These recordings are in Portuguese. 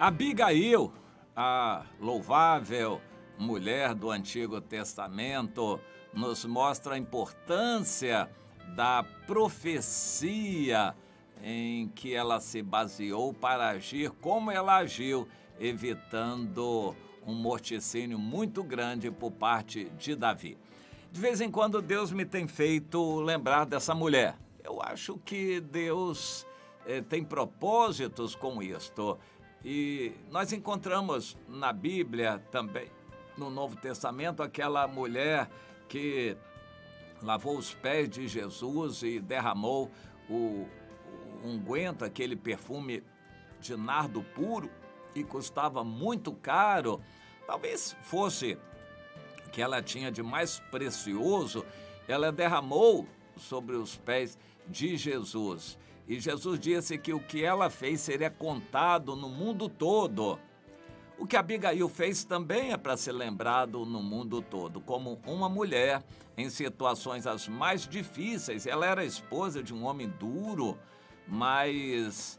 Abigail, a louvável mulher do Antigo Testamento, nos mostra a importância da profecia em que ela se baseou para agir como ela agiu, evitando um morticínio muito grande por parte de Davi. De vez em quando Deus me tem feito lembrar dessa mulher. Eu acho que Deus tem propósitos com isto. E nós encontramos na Bíblia também, no Novo Testamento, aquela mulher que lavou os pés de Jesus e derramou o unguento, aquele perfume de nardo puro, e custava muito caro. Talvez fosse que ela tinha de mais precioso, ela derramou sobre os pés de Jesus. E Jesus disse que o que ela fez seria contado no mundo todo. O que Abigail fez também é para ser lembrado no mundo todo, como uma mulher em situações as mais difíceis. Ela era esposa de um homem duro, mas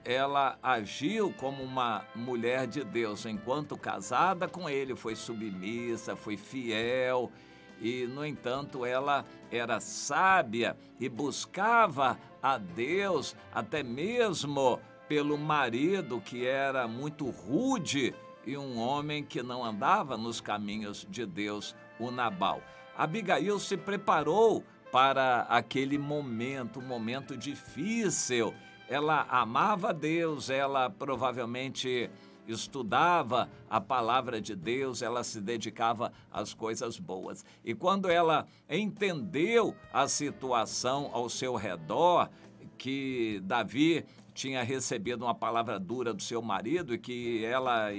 ela agiu como uma mulher de Deus. Enquanto casada com ele, foi submissa, foi fiel. E, no entanto, ela era sábia e buscava a Deus até mesmo pelo marido, que era muito rude e um homem que não andava nos caminhos de Deus, o Nabal. Abigail se preparou para aquele momento, um momento difícil. Ela amava a Deus, ela provavelmente estudava a palavra de Deus, ela se dedicava às coisas boas. E quando ela entendeu a situação ao seu redor, que Davi tinha recebido uma palavra dura do seu marido e que ela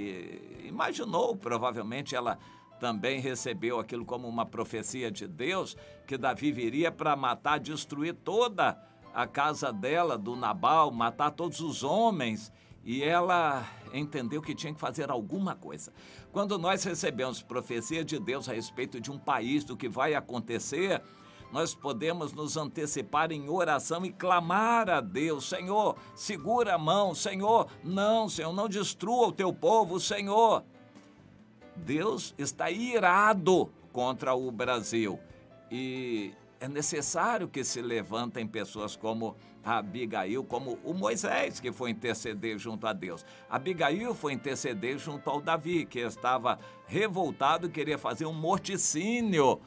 imaginou, provavelmente ela também recebeu aquilo como uma profecia de Deus, que Davi viria para matar, destruir toda a casa dela, do Nabal, matar todos os homens. E ela entendeu que tinha que fazer alguma coisa. Quando nós recebemos profecia de Deus a respeito de um país, do que vai acontecer, nós podemos nos antecipar em oração e clamar a Deus: Senhor, segura a mão, Senhor, não destrua o teu povo, Senhor. Deus está irado contra o Brasil e é necessário que se levantem pessoas como a Abigail, como o Moisés, que foi interceder junto a Deus. Abigail foi interceder junto ao Davi, que estava revoltado e queria fazer um morticínio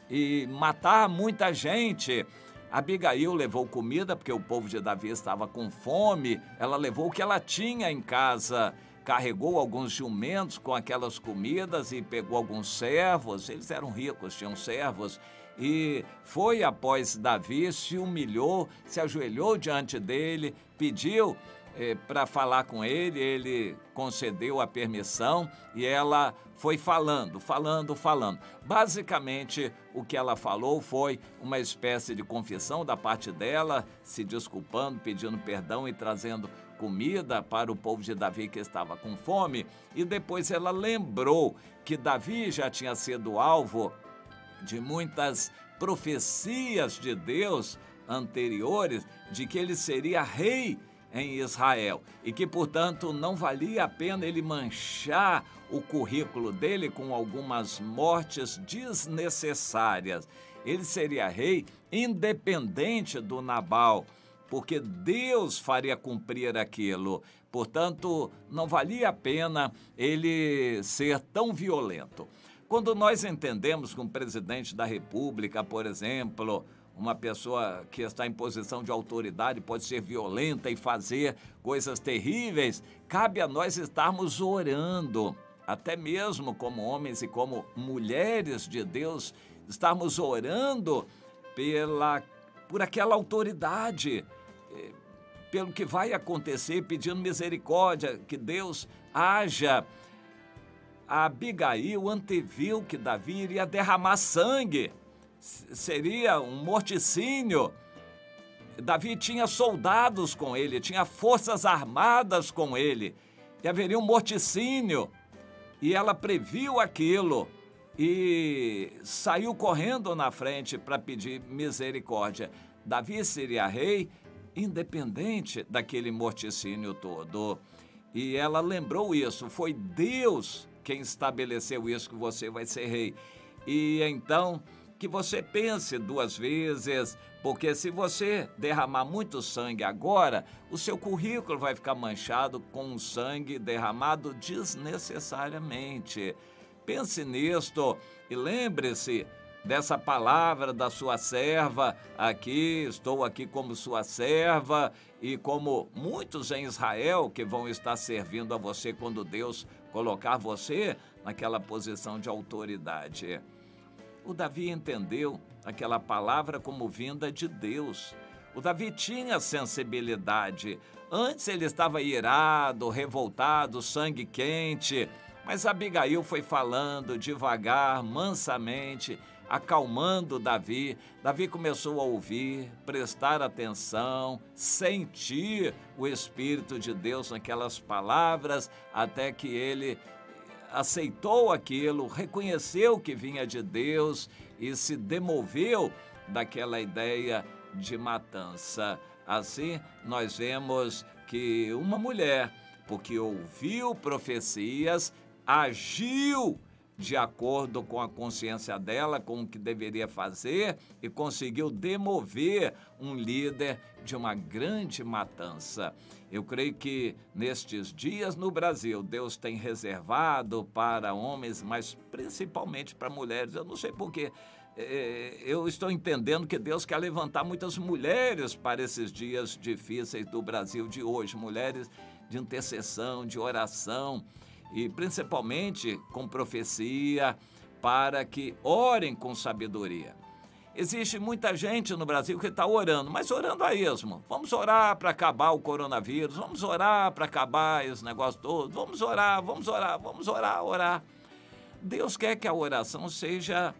e matar muita gente. Abigail levou comida, porque o povo de Davi estava com fome. Ela levou o que ela tinha em casa, carregou alguns jumentos com aquelas comidas e pegou alguns servos. Eles eram ricos, tinham servos. E foi após Davi, se humilhou, se ajoelhou diante dele, pediu para falar com ele, ele concedeu a permissão e ela foi falando. Basicamente, o que ela falou foi uma espécie de confissão da parte dela, se desculpando, pedindo perdão e trazendo comida para o povo de Davi que estava com fome. E depois ela lembrou que Davi já tinha sido alvo de muitas profecias de Deus anteriores, de que ele seria rei em Israel e que, portanto, não valia a pena ele manchar o currículo dele com algumas mortes desnecessárias. Ele seria rei independente do Nabal, porque Deus faria cumprir aquilo. Portanto, não valia a pena ele ser tão violento. Quando nós entendemos que um presidente da República, por exemplo, uma pessoa que está em posição de autoridade pode ser violenta e fazer coisas terríveis, cabe a nós estarmos orando, até mesmo como homens e como mulheres de Deus, estarmos orando por aquela autoridade, pelo que vai acontecer, pedindo misericórdia, que Deus haja. A Abigail anteviu que Davi iria derramar sangue, seria um morticínio. Davi tinha soldados com ele, tinha forças armadas com ele, e haveria um morticínio. E ela previu aquilo e saiu correndo na frente para pedir misericórdia. Davi seria rei independente daquele morticínio todo. E ela lembrou isso, foi Deus quem estabeleceu isso, que você vai ser rei. E então, que você pense duas vezes, porque se você derramar muito sangue agora, o seu currículo vai ficar manchado com sangue derramado desnecessariamente. Pense nisto e lembre-se dessa palavra da sua serva aqui, estou aqui como sua serva e como muitos em Israel que vão estar servindo a você quando Deus colocar você naquela posição de autoridade. O Davi entendeu aquela palavra como vinda de Deus. O Davi tinha sensibilidade. Antes ele estava irado, revoltado, sangue quente, mas Abigail foi falando devagar, mansamente, acalmando Davi. Davi começou a ouvir, prestar atenção, sentir o Espírito de Deus naquelas palavras, até que ele aceitou aquilo, reconheceu que vinha de Deus e se demoveu daquela ideia de matança. Assim, nós vemos que uma mulher, porque ouviu profecias, agiu de acordo com a consciência dela, com o que deveria fazer e conseguiu demover um líder de uma grande matança. Eu creio que nestes dias no Brasil, Deus tem reservado para homens, mas principalmente para mulheres. Eu não sei porquê. Eu estou entendendo que Deus quer levantar muitas mulheres para esses dias difíceis do Brasil de hoje, mulheres de intercessão, de oração, e principalmente com profecia, para que orem com sabedoria. Existe muita gente no Brasil que está orando, mas orando a esmo. Vamos orar para acabar o coronavírus, vamos orar para acabar esse negócio todo, vamos orar, vamos orar, vamos orar, orar. Deus quer que a oração seja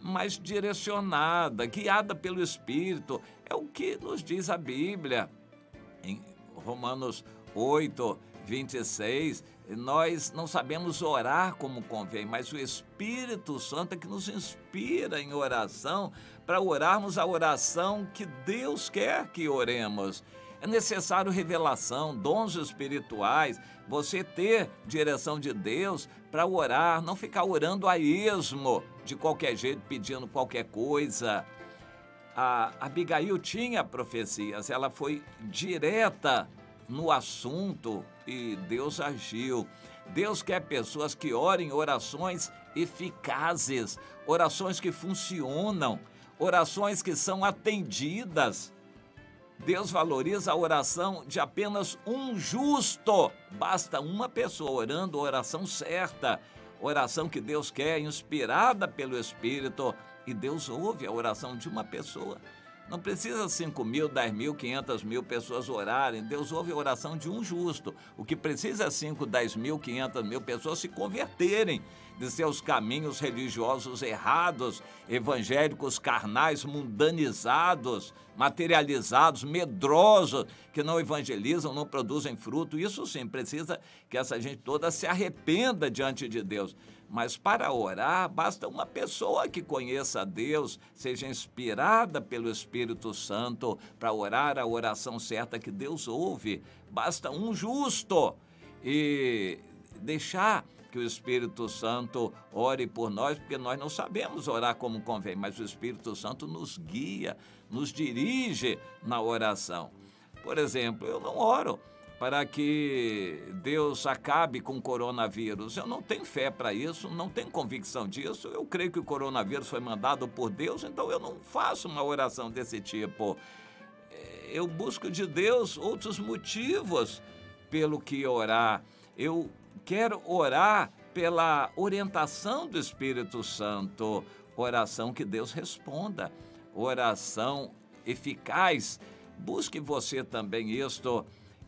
mais direcionada, guiada pelo Espírito. É o que nos diz a Bíblia. Em Romanos 8, 26, nós não sabemos orar como convém, mas o Espírito Santo é que nos inspira em oração para orarmos a oração que Deus quer que oremos. É necessário revelação, dons espirituais, você ter direção de Deus para orar, não ficar orando a esmo, de qualquer jeito, pedindo qualquer coisa. A Abigail tinha profecias, ela foi direta no assunto e Deus agiu. Deus quer pessoas que orem orações eficazes, orações que funcionam, orações que são atendidas. Deus valoriza a oração de apenas um justo. Basta uma pessoa orando a oração certa, oração que Deus quer, inspirada pelo Espírito, e Deus ouve a oração de uma pessoa. Não precisa 5.000, 10.000, 500.000 pessoas orarem. Deus ouve a oração de um justo. O que precisa é 5, 10.000, 500.000 pessoas se converterem de seus caminhos religiosos errados, evangélicos carnais, mundanizados, materializados, medrosos, que não evangelizam, não produzem fruto. Isso sim, precisa que essa gente toda se arrependa diante de Deus. Mas para orar, basta uma pessoa que conheça a Deus, seja inspirada pelo Espírito Santo para orar a oração certa que Deus ouve. Basta um justo e deixar que o Espírito Santo ore por nós, porque nós não sabemos orar como convém, mas o Espírito Santo nos guia, nos dirige na oração. Por exemplo, eu não oro para que Deus acabe com o coronavírus. Eu não tenho fé para isso, não tenho convicção disso. Eu creio que o coronavírus foi mandado por Deus, então eu não faço uma oração desse tipo. Eu busco de Deus outros motivos pelo que orar. Eu quero orar pela orientação do Espírito Santo, oração que Deus responda, oração eficaz. Busque você também isto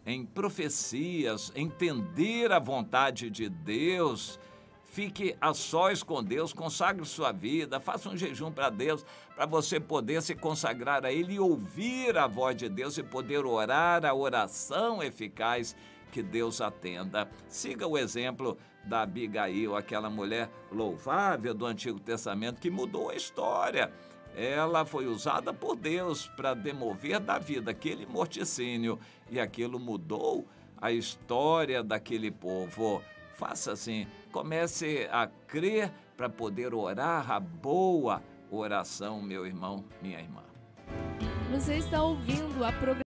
em profecias, entender a vontade de Deus. Fique a sós com Deus, consagre sua vida, faça um jejum para Deus, para você poder se consagrar a Ele e ouvir a voz de Deus e poder orar a oração eficaz que Deus atenda. Siga o exemplo da Abigail, aquela mulher louvável do Antigo Testamento que mudou a história. Ela foi usada por Deus para demover da vida aquele morticínio e aquilo mudou a a história daquele povo. Faça assim, comece a crer para poder orar a boa oração, meu irmão, minha irmã. Você está ouvindo a programação